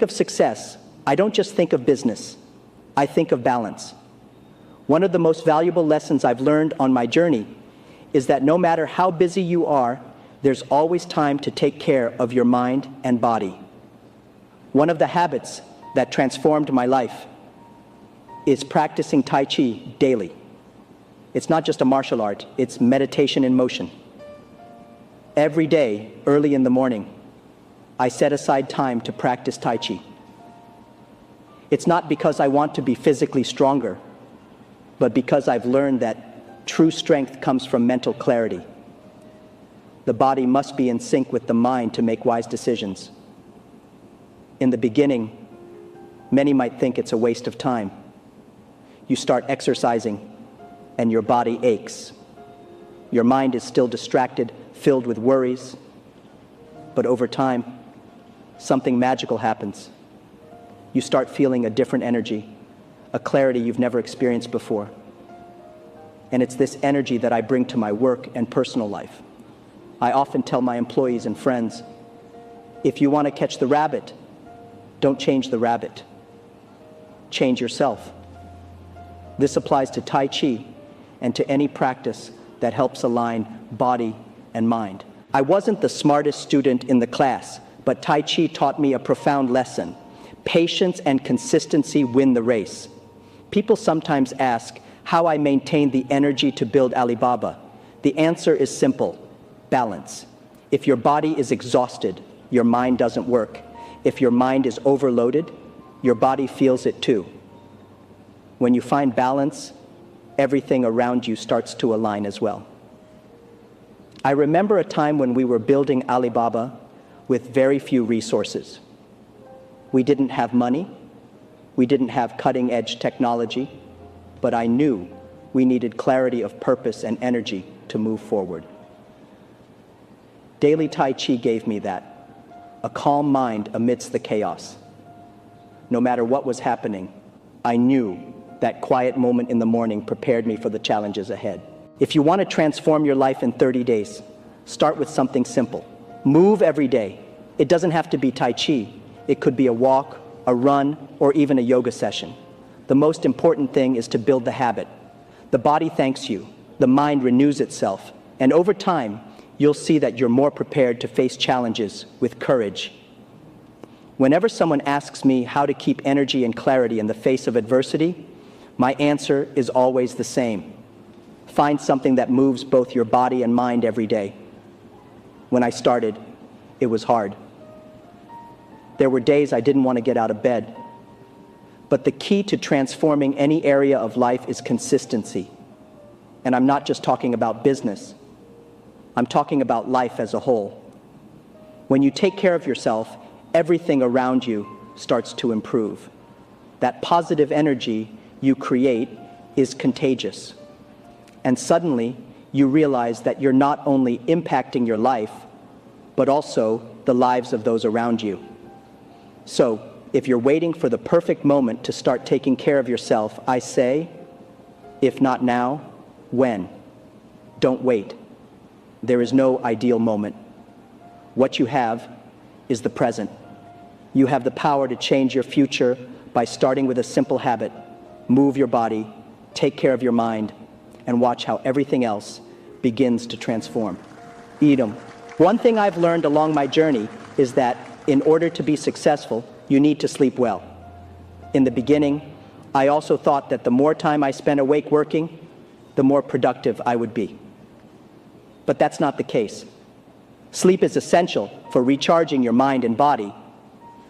think of success, I don't just think of business. I think of balance. One of the most valuable lessons I've learned on my journey is that no matter how busy you are, there's always time to take care of your mind and body. One of the habits that transformed my life is practicing Tai Chi daily. It's not just a martial art, it's meditation in motion. Every day, early in the morning, I set aside time to practice Tai Chi. It's not because I want to be physically stronger, but because I've learned that true strength comes from mental clarity. The body must be in sync with the mind to make wise decisions. In the beginning, many might think it's a waste of time. You start exercising, and your body aches. Your mind is still distracted, filled with worries. But over time, something magical happens. You start feeling a different energy, a clarity you've never experienced before. And it's this energy that I bring to my work and personal life. I often tell my employees and friends, if you want to catch the rabbit, don't change the rabbit. Change yourself. This applies to Tai Chi and to any practice that helps align body and mind. I wasn't the smartest student in the class, but Tai Chi taught me a profound lesson. Patience and consistency win the race. People sometimes ask how I maintain the energy to build Alibaba. The answer is simple: balance. If your body is exhausted, your mind doesn't work. If your mind is overloaded, your body feels it too. When you find balance, everything around you starts to align as well. I remember a time when we were building Alibaba with very few resources. We didn't have money, we didn't have cutting-edge technology, but I knew we needed clarity of purpose and energy to move forward. Daily Tai Chi gave me that, a calm mind amidst the chaos. No matter what was happening, I knew that quiet moment in the morning prepared me for the challenges ahead. If you want to transform your life in 30 days, start with something simple. Move every day. It doesn't have to be Tai Chi. It could be a walk, a run, or even a yoga session. The most important thing is to build the habit. The body thanks you, the mind renews itself, and over time, you'll see that you're more prepared to face challenges with courage. Whenever someone asks me how to keep energy and clarity in the face of adversity, my answer is always the same. Find something that moves both your body and mind every day. When I started, it was hard. There were days I didn't want to get out of bed. But the key to transforming any area of life is consistency. And I'm not just talking about business. I'm talking about life as a whole. When you take care of yourself, everything around you starts to improve. That positive energy you create is contagious. And suddenly, you realize that you're not only impacting your life, but also the lives of those around you. So, if you're waiting for the perfect moment to start taking care of yourself, I say, if not now, when? Don't wait. There is no ideal moment. What you have is the present. You have the power to change your future by starting with a simple habit. Move your body, take care of your mind, and watch how everything else begins to transform. Eat 'em. One thing I've learned along my journey is that in order to be successful, you need to sleep well. In the beginning, I also thought that the more time I spent awake working, the more productive I would be. But that's not the case. Sleep is essential for recharging your mind and body.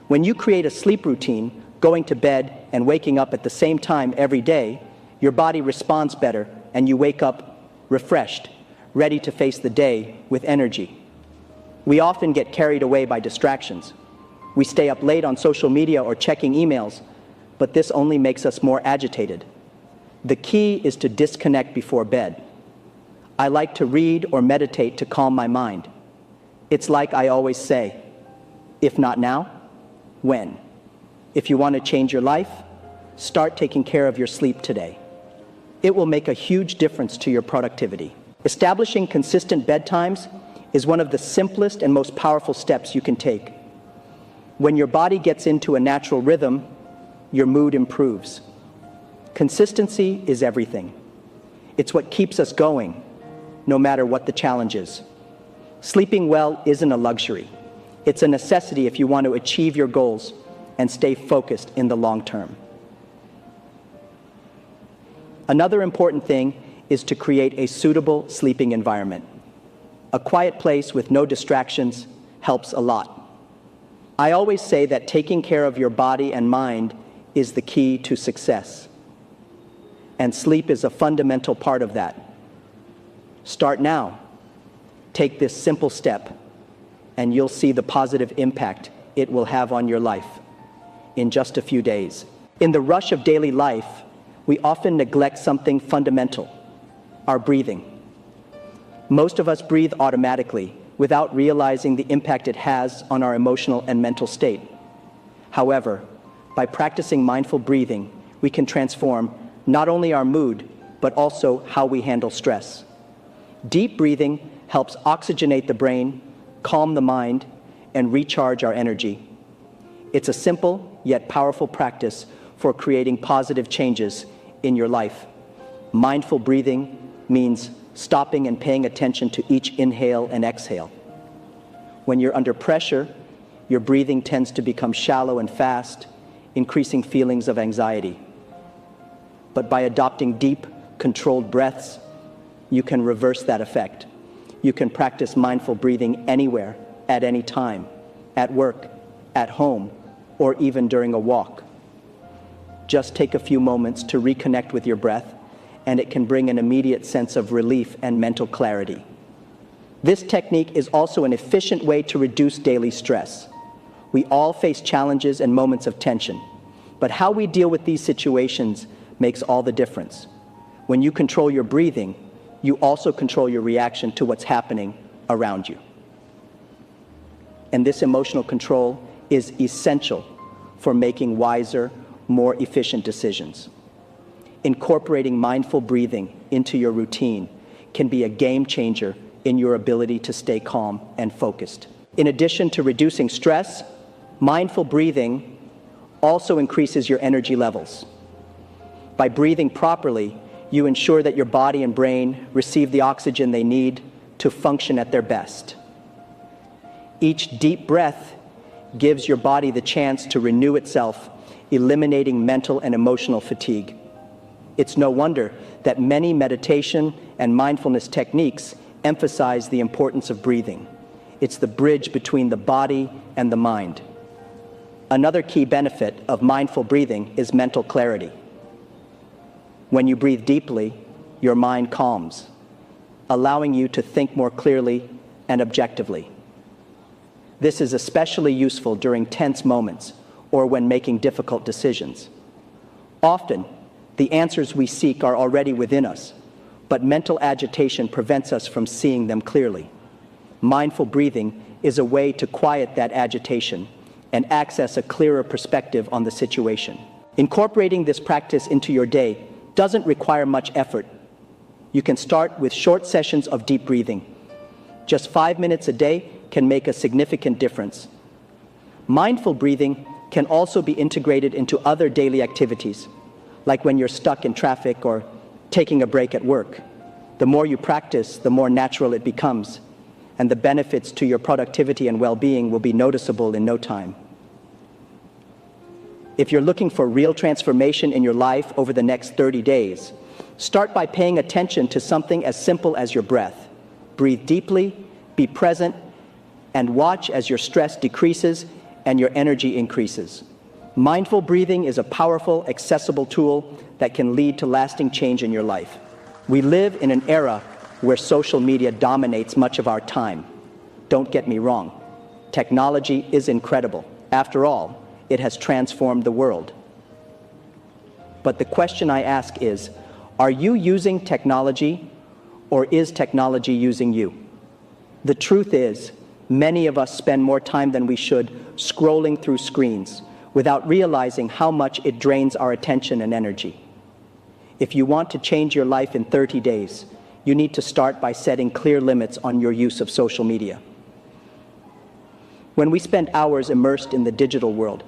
When you create a sleep routine, going to bed and waking up at the same time every day, your body responds better and you wake up refreshed, ready to face the day with energy. We often get carried away by distractions. We stay up late on social media or checking emails, but this only makes us more agitated. The key is to disconnect before bed. I like to read or meditate to calm my mind. It's like I always say, if not now, when? If you want to change your life, start taking care of your sleep today. It will make a huge difference to your productivity. Establishing consistent bedtimes is one of the simplest and most powerful steps you can take. When your body gets into a natural rhythm, your mood improves. Consistency is everything. It's what keeps us going, no matter what the challenge is. Sleeping well isn't a luxury. It's a necessity if you want to achieve your goals and stay focused in the long term. Another important thing is to create a suitable sleeping environment. A quiet place with no distractions helps a lot. I always say that taking care of your body and mind is the key to success. And sleep is a fundamental part of that. Start now. Take this simple step, and you'll see the positive impact it will have on your life in just a few days. In the rush of daily life, we often neglect something fundamental: our breathing. Most of us breathe automatically without realizing the impact it has on our emotional and mental state. However, by practicing mindful breathing, we can transform not only our mood, but also how we handle stress. Deep breathing helps oxygenate the brain, calm the mind, and recharge our energy. It's a simple yet powerful practice for creating positive changes in your life. Mindful breathing means stopping and paying attention to each inhale and exhale. When you're under pressure, your breathing tends to become shallow and fast, increasing feelings of anxiety. But by adopting deep, controlled breaths, you can reverse that effect. You can practice mindful breathing anywhere, at any time, at work, at home, or even during a walk. Just take a few moments to reconnect with your breath, and it can bring an immediate sense of relief and mental clarity. This technique is also an efficient way to reduce daily stress. We all face challenges and moments of tension, but how we deal with these situations makes all the difference. When you control your breathing, you also control your reaction to what's happening around you. And this emotional control is essential for making wiser, more efficient decisions. Incorporating mindful breathing into your routine can be a game changer in your ability to stay calm and focused. In addition to reducing stress, mindful breathing also increases your energy levels. By breathing properly, you ensure that your body and brain receive the oxygen they need to function at their best. Each deep breath gives your body the chance to renew itself, eliminating mental and emotional fatigue. It's no wonder that many meditation and mindfulness techniques emphasize the importance of breathing. It's the bridge between the body and the mind. Another key benefit of mindful breathing is mental clarity. When you breathe deeply, your mind calms, allowing you to think more clearly and objectively. This is especially useful during tense moments or when making difficult decisions. Often, the answers we seek are already within us, but mental agitation prevents us from seeing them clearly. Mindful breathing is a way to quiet that agitation and access a clearer perspective on the situation. Incorporating this practice into your day doesn't require much effort. You can start with short sessions of deep breathing. Just 5 minutes a day can make a significant difference. Mindful breathing can also be integrated into other daily activities, like when you're stuck in traffic or taking a break at work. The more you practice, the more natural it becomes, and the benefits to your productivity and well-being will be noticeable in no time. If you're looking for real transformation in your life over the next 30 days, start by paying attention to something as simple as your breath. Breathe deeply, be present, and watch as your stress decreases and your energy increases. Mindful breathing is a powerful, accessible tool that can lead to lasting change in your life. We live in an era where social media dominates much of our time. Don't get me wrong. Technology is incredible. After all, it has transformed the world. But the question I ask is, are you using technology, or is technology using you? The truth is, many of us spend more time than we should scrolling through screens without realizing how much it drains our attention and energy. If you want to change your life in 30 days, you need to start by setting clear limits on your use of social media. When we spend hours immersed in the digital world,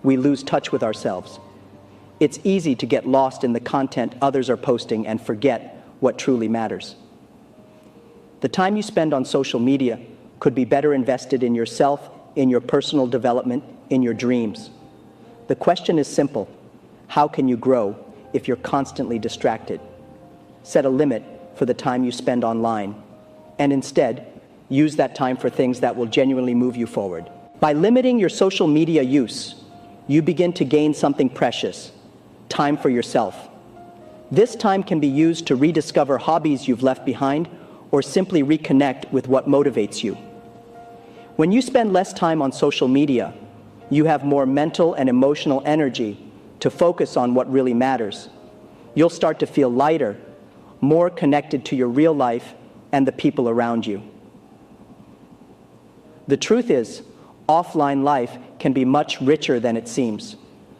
we lose touch with ourselves. It's easy to get lost in the content others are posting and forget what truly matters. The time you spend on social media could be better invested in yourself, in your personal development, in your dreams. The question is simple: how can you grow if you're constantly distracted? Set a limit for the time you spend online, and instead, use that time for things that will genuinely move you forward. By limiting your social media use, you begin to gain something precious: time for yourself. This time can be used to rediscover hobbies you've left behind or simply reconnect with what motivates you. When you spend less time on social media, you have more mental and emotional energy to focus on what really matters. You'll start to feel lighter, more connected to your real life and the people around you. The truth is, offline life can be much richer than it seems.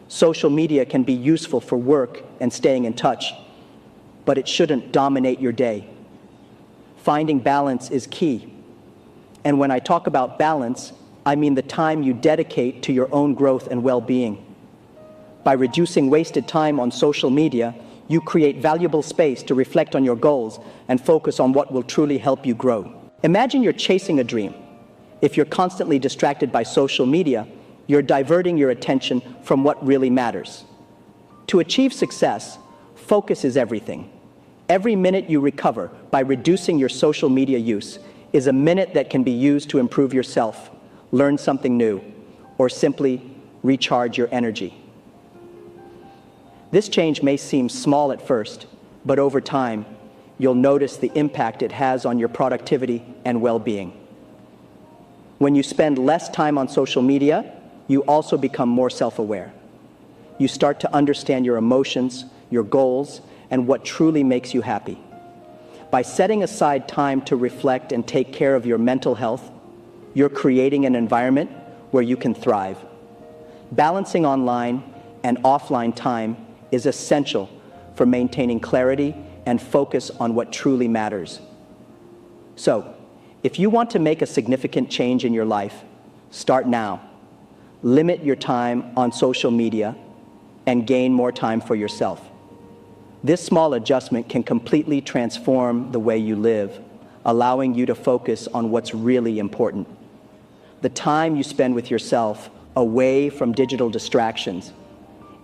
Social media can be useful for work and staying in touch, but it shouldn't dominate your day. Finding balance is key. And when I talk about balance, I mean the time you dedicate to your own growth and well-being. By reducing wasted time on social media, you create valuable space to reflect on your goals and focus on what will truly help you grow. Imagine you're chasing a dream. If you're constantly distracted by social media, you're diverting your attention from what really matters. To achieve success, focus is everything. Every minute you recover by reducing your social media use is a minute that can be used to improve yourself, learn something new, or simply recharge your energy. This change may seem small at first, but over time, you'll notice the impact it has on your productivity and well-being. When you spend less time on social media, you also become more self-aware. You start to understand your emotions, your goals, and what truly makes you happy. By setting aside time to reflect and take care of your mental health, you're creating an environment where you can thrive. Balancing online and offline time is essential for maintaining clarity and focus on what truly matters. So, if you want to make a significant change in your life, start now. Limit your time on social media and gain more time for yourself. This small adjustment can completely transform the way you live, allowing you to focus on what's really important. The time you spend with yourself, away from digital distractions,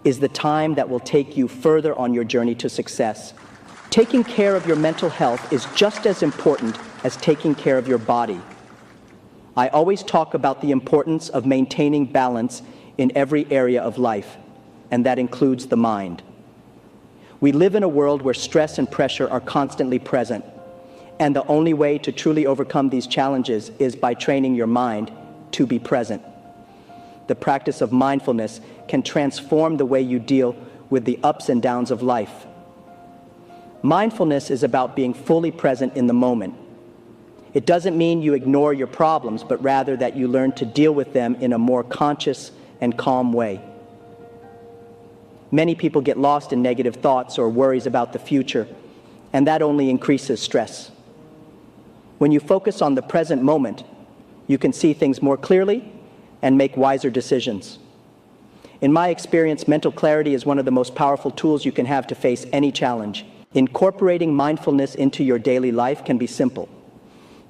is the time that will take you further on your journey to success. Taking care of your mental health is just as important as taking care of your body. I always talk about the importance of maintaining balance in every area of life, and that includes the mind. We live in a world where stress and pressure are constantly present, and the only way to truly overcome these challenges is by training your mind to be present. The practice of mindfulness can transform the way you deal with the ups and downs of life. Mindfulness is about being fully present in the moment. It doesn't mean you ignore your problems, but rather that you learn to deal with them in a more conscious and calm way. Many people get lost in negative thoughts or worries about the future, and that only increases stress. When you focus on the present moment, you can see things more clearly and make wiser decisions. In my experience, mental clarity is one of the most powerful tools you can have to face any challenge. Incorporating mindfulness into your daily life can be simple.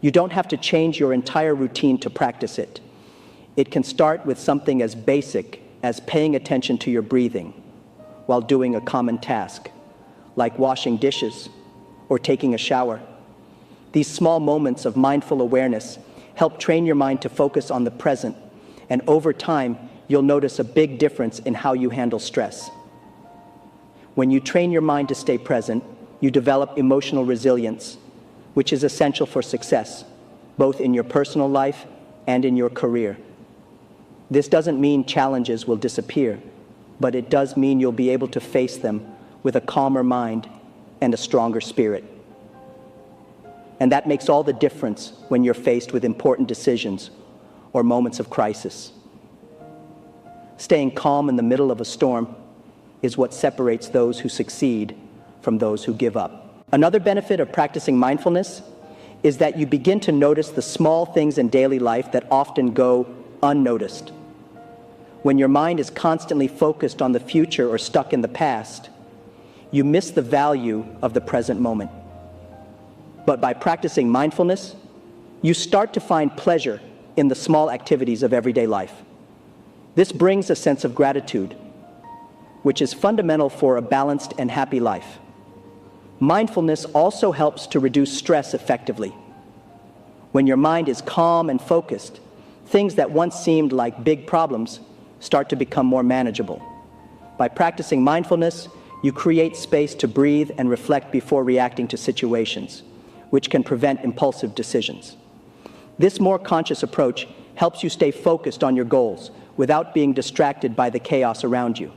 You don't have to change your entire routine to practice it. It can start with something as basic as paying attention to your breathing while doing a common task, like washing dishes or taking a shower. These small moments of mindful awareness help train your mind to focus on the present, and over time, you'll notice a big difference in how you handle stress. When you train your mind to stay present, you develop emotional resilience, which is essential for success, both in your personal life and in your career. This doesn't mean challenges will disappear, but it does mean you'll be able to face them with a calmer mind and a stronger spirit. And that makes all the difference when you're faced with important decisions or moments of crisis. Staying calm in the middle of a storm is what separates those who succeed from those who give up. Another benefit of practicing mindfulness is that you begin to notice the small things in daily life that often go unnoticed. When your mind is constantly focused on the future or stuck in the past, you miss the value of the present moment. But by practicing mindfulness, you start to find pleasure in the small activities of everyday life. This brings a sense of gratitude, which is fundamental for a balanced and happy life. Mindfulness also helps to reduce stress effectively. When your mind is calm and focused, things that once seemed like big problems start to become more manageable. By practicing mindfulness, you create space to breathe and reflect before reacting to situations, which can prevent impulsive decisions. This more conscious approach helps you stay focused on your goals without being distracted by the chaos around you.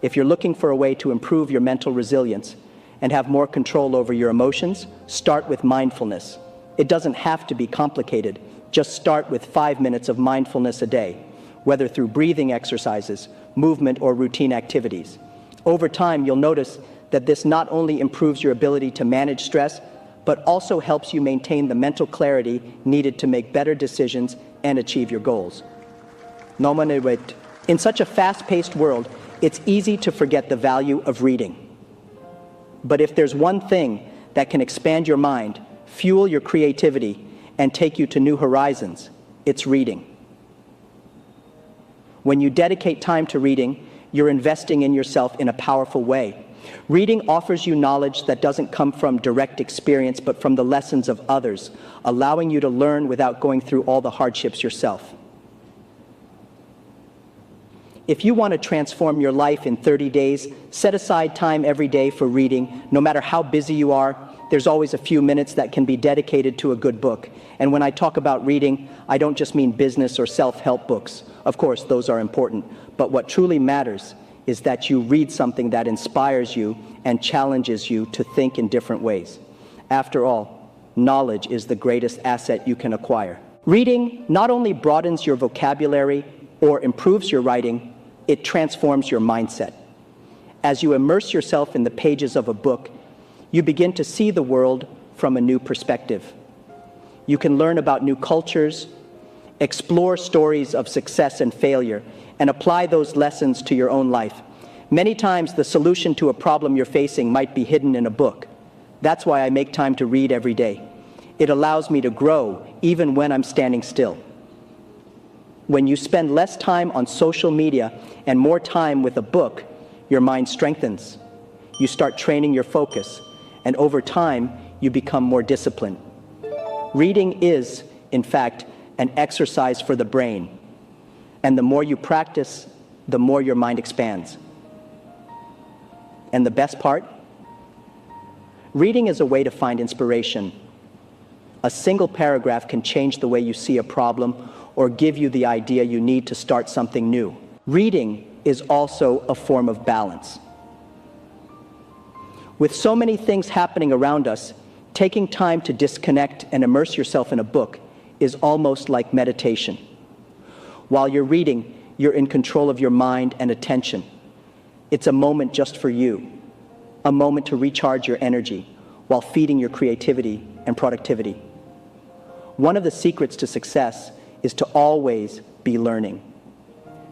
If you're looking for a way to improve your mental resilience and have more control over your emotions, start with mindfulness. It doesn't have to be complicated. Just start with 5 minutes of mindfulness a day, whether through breathing exercises, movement, or routine activities. Over time, you'll notice that this not only improves your ability to manage stress, but also helps you maintain the mental clarity needed to make better decisions and achieve your goals. In such a fast-paced world, it's easy to forget the value of reading. But if there's one thing that can expand your mind, fuel your creativity, and take you to new horizons, it's reading. When you dedicate time to reading, you're investing in yourself in a powerful way. Reading offers you knowledge that doesn't come from direct experience, but from the lessons of others, allowing you to learn without going through all the hardships yourself. If you want to transform your life in 30 days, set aside time every day for reading. No matter how busy you are, there's always a few minutes that can be dedicated to a good book. And when I talk about reading, I don't just mean business or self-help books. Of course, those are important. But what truly matters is that you read something that inspires you and challenges you to think in different ways. After all, knowledge is the greatest asset you can acquire. Reading not only broadens your vocabulary or improves your writing, it transforms your mindset. As you immerse yourself in the pages of a book, you begin to see the world from a new perspective. You can learn about new cultures, explore stories of success and failure, and apply those lessons to your own life. Many times, the solution to a problem you're facing might be hidden in a book. That's why I make time to read every day. It allows me to grow even when I'm standing still. When you spend less time on social media and more time with a book, your mind strengthens. You start training your focus, and over time, you become more disciplined. Reading is, in fact, an exercise for the brain. And the more you practice, the more your mind expands. And the best part? Reading is a way to find inspiration. A single paragraph can change the way you see a problem or give you the idea you need to start something new. Reading is also a form of balance. With so many things happening around us, taking time to disconnect and immerse yourself in a book is almost like meditation. While you're reading, you're in control of your mind and attention. It's a moment just for you, a moment to recharge your energy while feeding your creativity and productivity. One of the secrets to success is to always be learning.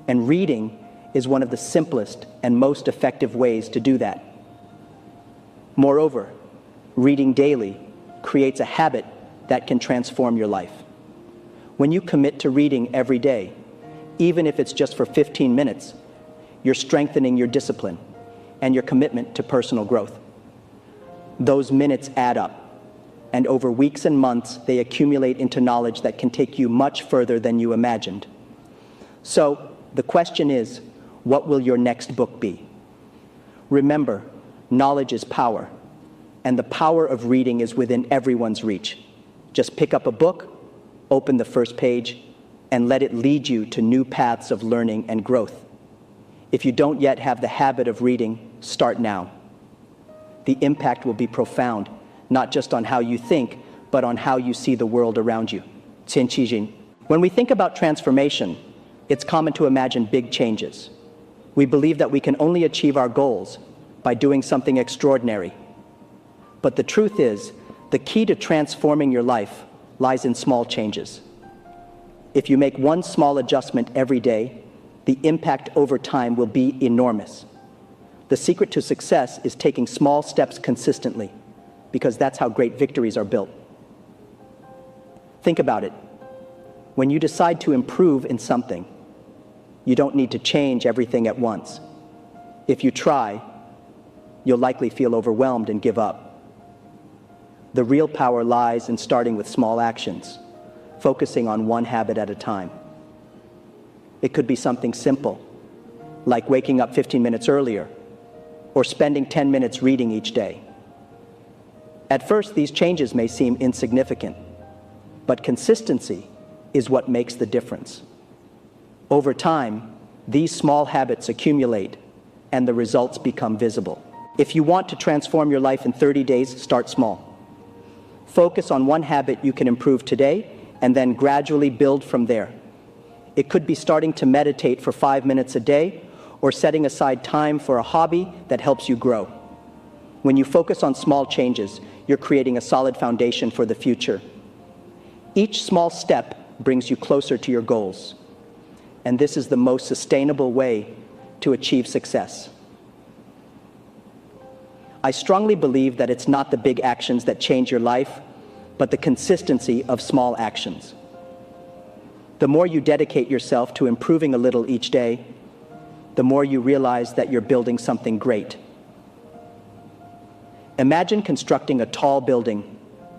And reading is one of the simplest and most effective ways to do that. Moreover, reading daily creates a habit that can transform your life. When you commit to reading every day, even if it's just for 15 minutes, you're strengthening your discipline and your commitment to personal growth. Those minutes add up, and over weeks and months, they accumulate into knowledge that can take you much further than you imagined. So, the question is, what will your next book be? Remember, knowledge is power, and the power of reading is within everyone's reach. Just pick up a book, open the first page, and let it lead you to new paths of learning and growth. If you don't yet have the habit of reading, start now. The impact will be profound, not just on how you think, but on how you see the world around you. When we think about transformation, it's common to imagine big changes. We believe that we can only achieve our goals by doing something extraordinary. But the truth is, the key to transforming your life lies in small changes. If you make one small adjustment every day, the impact over time will be enormous. The secret to success is taking small steps consistently, because that's how great victories are built. Think about it. When you decide to improve in something, you don't need to change everything at once. If you try, you'll likely feel overwhelmed and give up. The real power lies in starting with small actions, focusing on one habit at a time. It could be something simple, like waking up 15 minutes earlier, or spending 10 minutes reading each day. At first, these changes may seem insignificant, but consistency is what makes the difference. Over time, these small habits accumulate, and the results become visible. If you want to transform your life in 30 days, start small. Focus on one habit you can improve today, and then gradually build from there. It could be starting to meditate for 5 minutes a day, or setting aside time for a hobby that helps you grow. When you focus on small changes, you're creating a solid foundation for the future. Each small step brings you closer to your goals, and this is the most sustainable way to achieve success. I strongly believe that it's not the big actions that change your life, but the consistency of small actions. The more you dedicate yourself to improving a little each day, the more you realize that you're building something great. Imagine constructing a tall building,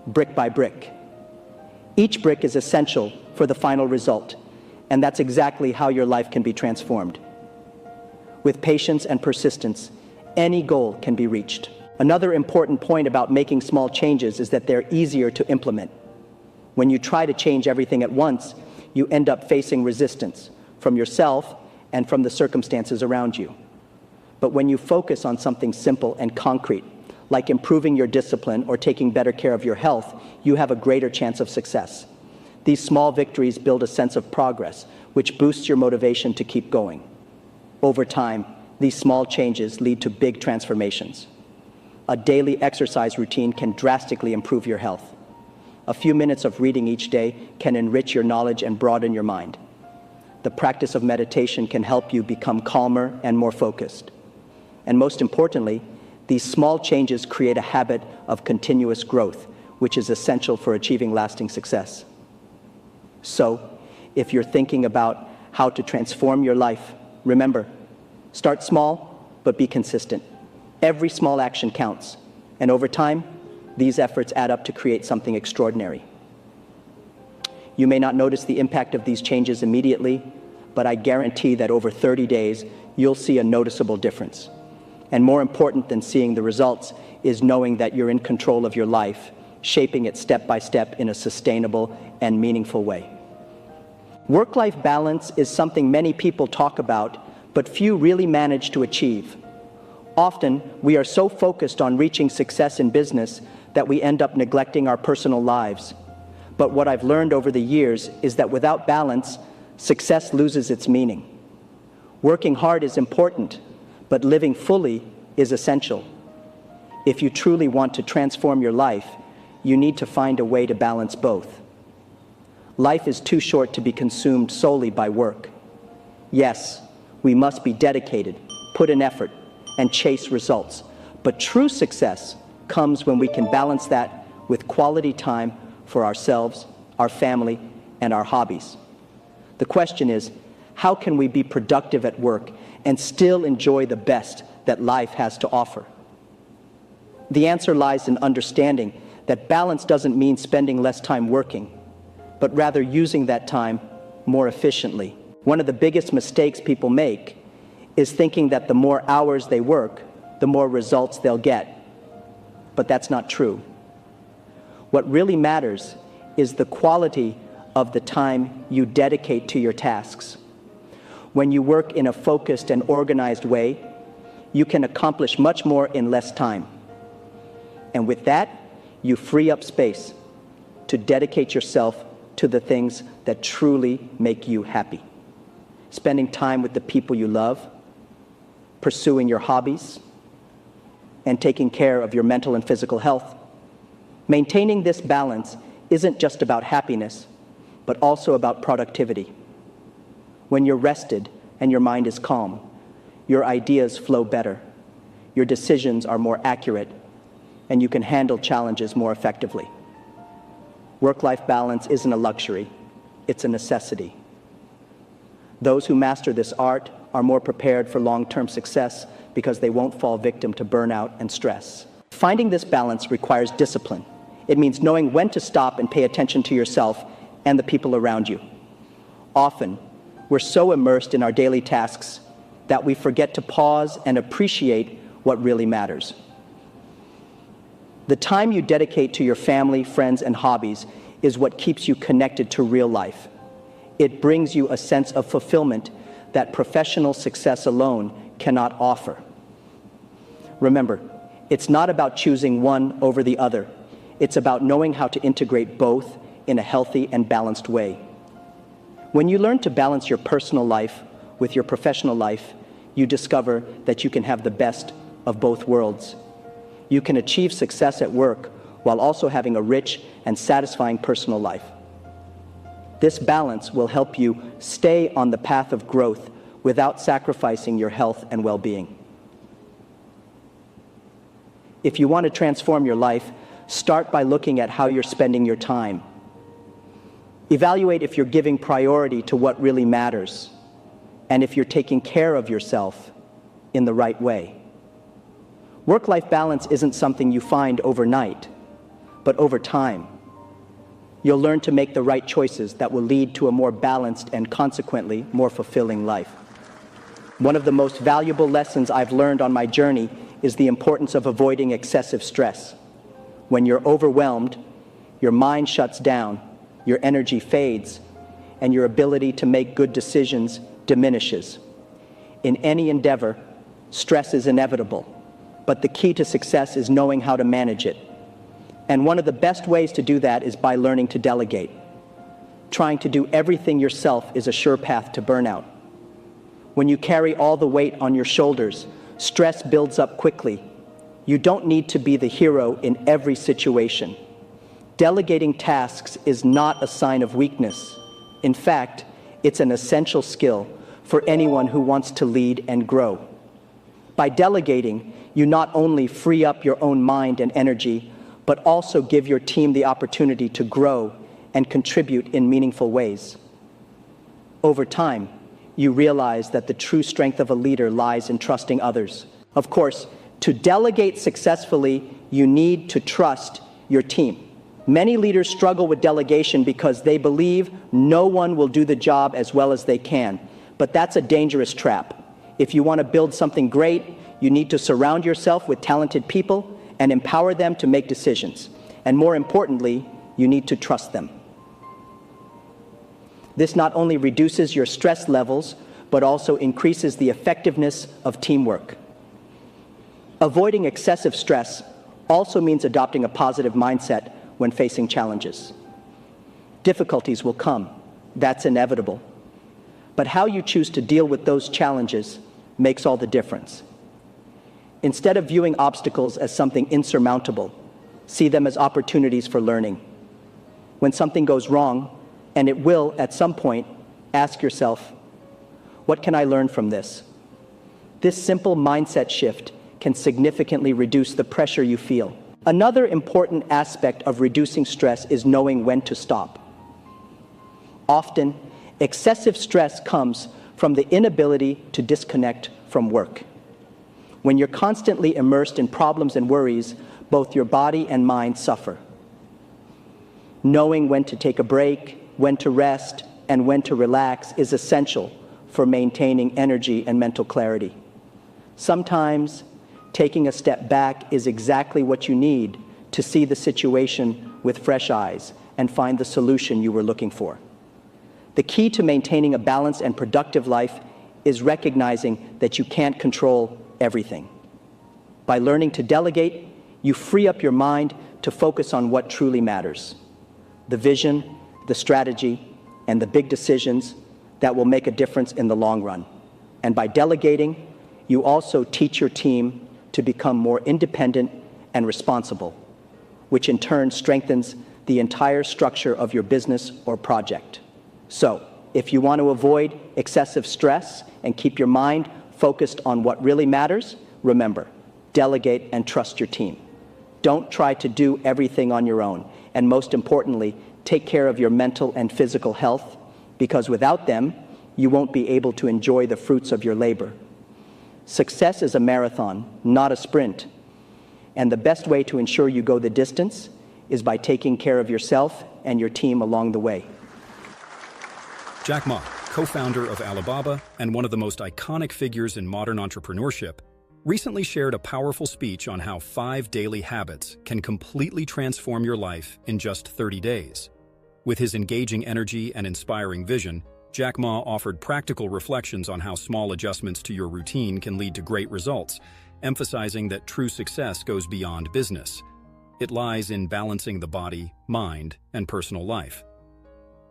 brick by brick. Each brick is essential for the final result, and that's exactly how your life can be transformed. With patience and persistence, any goal can be reached. Another important point about making small changes is that they're easier to implement. When you try to change everything at once, you end up facing resistance from yourself and from the circumstances around you. But when you focus on something simple and concrete, like improving your discipline or taking better care of your health, you have a greater chance of success. These small victories build a sense of progress, which boosts your motivation to keep going. Over time, these small changes lead to big transformations. A daily exercise routine can drastically improve your health. A few minutes of reading each day can enrich your knowledge and broaden your mind. The practice of meditation can help you become calmer and more focused. And most importantly, these small changes create a habit of continuous growth, which is essential for achieving lasting success. So, if you're thinking about how to transform your life, remember, start small, but be consistent. Every small action counts, and over time, these efforts add up to create something extraordinary. You may not notice the impact of these changes immediately, but I guarantee that over 30 days, you'll see a noticeable difference. And more important than seeing the results is knowing that you're in control of your life, shaping it step by step in a sustainable and meaningful way. Work-life balance is something many people talk about, but few really manage to achieve. Often, we are so focused on reaching success in business that we end up neglecting our personal lives. But what I've learned over the years is that without balance, success loses its meaning. Working hard is important, but living fully is essential. If you truly want to transform your life, you need to find a way to balance both. Life is too short to be consumed solely by work. Yes, we must be dedicated, put in effort, and chase results. But true success comes when we can balance that with quality time for ourselves, our family, and our hobbies. The question is, how can we be productive at work and still enjoy the best that life has to offer? The answer lies in understanding that balance doesn't mean spending less time working, but rather using that time more efficiently. One of the biggest mistakes people make is thinking that the more hours they work, the more results they'll get. But that's not true. What really matters is the quality of the time you dedicate to your tasks. When you work in a focused and organized way, you can accomplish much more in less time. And with that, you free up space to dedicate yourself to the things that truly make you happy. Spending time with the people you love, pursuing your hobbies, and taking care of your mental and physical health. Maintaining this balance isn't just about happiness, but also about productivity. When you're rested and your mind is calm, your ideas flow better, your decisions are more accurate, and you can handle challenges more effectively. Work-life balance isn't a luxury, it's a necessity. Those who master this art are more prepared for long-term success because they won't fall victim to burnout and stress. Finding this balance requires discipline. It means knowing when to stop and pay attention to yourself and the people around you. Often, we're so immersed in our daily tasks that we forget to pause and appreciate what really matters. The time you dedicate to your family, friends, and hobbies is what keeps you connected to real life. It brings you a sense of fulfillment that professional success alone cannot offer. Remember, it's not about choosing one over the other. It's about knowing how to integrate both in a healthy and balanced way. When you learn to balance your personal life with your professional life, you discover that you can have the best of both worlds. You can achieve success at work while also having a rich and satisfying personal life. This balance will help you stay on the path of growth without sacrificing your health and well-being. If you want to transform your life, start by looking at how you're spending your time. Evaluate if you're giving priority to what really matters, and if you're taking care of yourself in the right way. Work-life balance isn't something you find overnight, but over time. You'll learn to make the right choices that will lead to a more balanced and consequently more fulfilling life. One of the most valuable lessons I've learned on my journey is the importance of avoiding excessive stress. When you're overwhelmed, your mind shuts down, your energy fades, and your ability to make good decisions diminishes. In any endeavor, stress is inevitable, but the key to success is knowing how to manage it. And one of the best ways to do that is by learning to delegate. Trying to do everything yourself is a sure path to burnout. When you carry all the weight on your shoulders, stress builds up quickly. You don't need to be the hero in every situation. Delegating tasks is not a sign of weakness. In fact, it's an essential skill for anyone who wants to lead and grow. By delegating, you not only free up your own mind and energy, but also give your team the opportunity to grow and contribute in meaningful ways. Over time, you realize that the true strength of a leader lies in trusting others. Of course, to delegate successfully, you need to trust your team. Many leaders struggle with delegation because they believe no one will do the job as well as they can. But that's a dangerous trap. If you want to build something great, you need to surround yourself with talented people and empower them to make decisions. And more importantly, you need to trust them. This not only reduces your stress levels, but also increases the effectiveness of teamwork. Avoiding excessive stress also means adopting a positive mindset when facing challenges. Difficulties will come, that's inevitable. But how you choose to deal with those challenges makes all the difference. Instead of viewing obstacles as something insurmountable, see them as opportunities for learning. When something goes wrong, and it will at some point, ask yourself, what can I learn from this? This simple mindset shift can significantly reduce the pressure you feel. Another important aspect of reducing stress is knowing when to stop. Often, excessive stress comes from the inability to disconnect from work. When you're constantly immersed in problems and worries, both your body and mind suffer. Knowing when to take a break, when to rest, and when to relax is essential for maintaining energy and mental clarity. Sometimes, taking a step back is exactly what you need to see the situation with fresh eyes and find the solution you were looking for. The key to maintaining a balanced and productive life is recognizing that you can't control everything. By learning to delegate, you free up your mind to focus on what truly matters: the vision, the strategy, and the big decisions that will make a difference in the long run. And by delegating, you also teach your team to become more independent and responsible, which in turn strengthens the entire structure of your business or project. So, if you want to avoid excessive stress and keep your mind focused on what really matters, remember, delegate and trust your team. Don't try to do everything on your own. And most importantly, take care of your mental and physical health, because without them, you won't be able to enjoy the fruits of your labor. Success is a marathon, not a sprint. And the best way to ensure you go the distance is by taking care of yourself and your team along the way. Jack Ma, co-founder of Alibaba and one of the most iconic figures in modern entrepreneurship, recently shared a powerful speech on how 5 daily habits can completely transform your life in just 30 days. With his engaging energy and inspiring vision, Jack Ma offered practical reflections on how small adjustments to your routine can lead to great results, emphasizing that true success goes beyond business. It lies in balancing the body, mind, and personal life.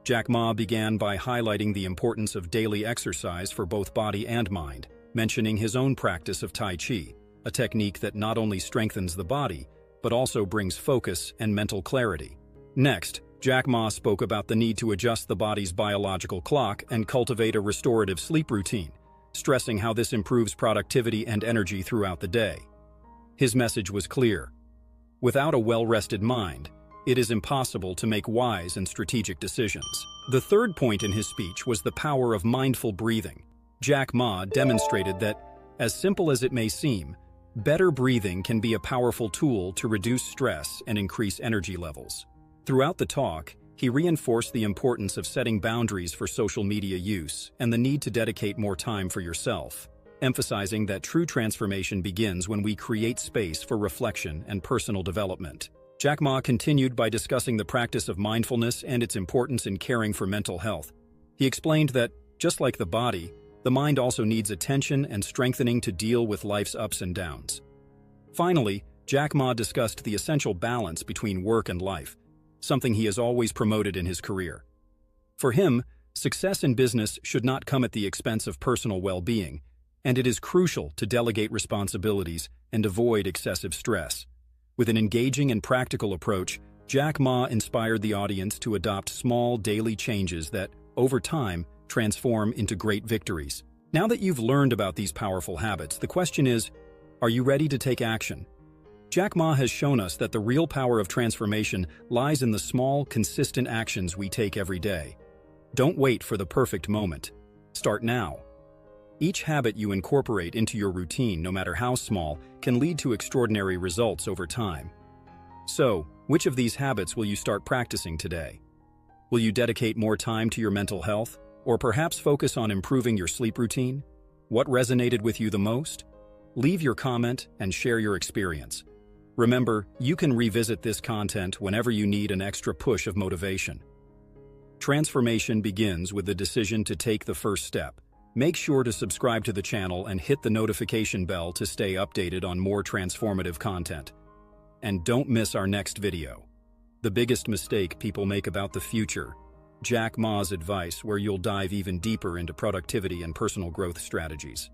Jack Ma began by highlighting the importance of daily exercise for both body and mind, mentioning his own practice of Tai Chi, a technique that not only strengthens the body, but also brings focus and mental clarity. Next, Jack Ma spoke about the need to adjust the body's biological clock and cultivate a restorative sleep routine, stressing how this improves productivity and energy throughout the day. His message was clear. Without a well-rested mind, it is impossible to make wise and strategic decisions. The third point in his speech was the power of mindful breathing. Jack Ma demonstrated that, as simple as it may seem, better breathing can be a powerful tool to reduce stress and increase energy levels. Throughout the talk, he reinforced the importance of setting boundaries for social media use and the need to dedicate more time for yourself, emphasizing that true transformation begins when we create space for reflection and personal development. Jack Ma continued by discussing the practice of mindfulness and its importance in caring for mental health. He explained that, just like the body, the mind also needs attention and strengthening to deal with life's ups and downs. Finally, Jack Ma discussed the essential balance between work and life, something he has always promoted in his career. For him, success in business should not come at the expense of personal well-being, and it is crucial to delegate responsibilities and avoid excessive stress. With an engaging and practical approach, Jack Ma inspired the audience to adopt small daily changes that, over time, transform into great victories. Now that you've learned about these powerful habits, the question is, are you ready to take action? Jack Ma has shown us that the real power of transformation lies in the small, consistent actions we take every day. Don't wait for the perfect moment. Start now. Each habit you incorporate into your routine, no matter how small, can lead to extraordinary results over time. So, which of these habits will you start practicing today? Will you dedicate more time to your mental health, or perhaps focus on improving your sleep routine? What resonated with you the most? Leave your comment and share your experience. Remember, you can revisit this content whenever you need an extra push of motivation. Transformation begins with the decision to take the first step. Make sure to subscribe to the channel and hit the notification bell to stay updated on more transformative content. And don't miss our next video. The biggest mistake people make about the future. Jack Ma's advice, where you'll dive even deeper into productivity and personal growth strategies.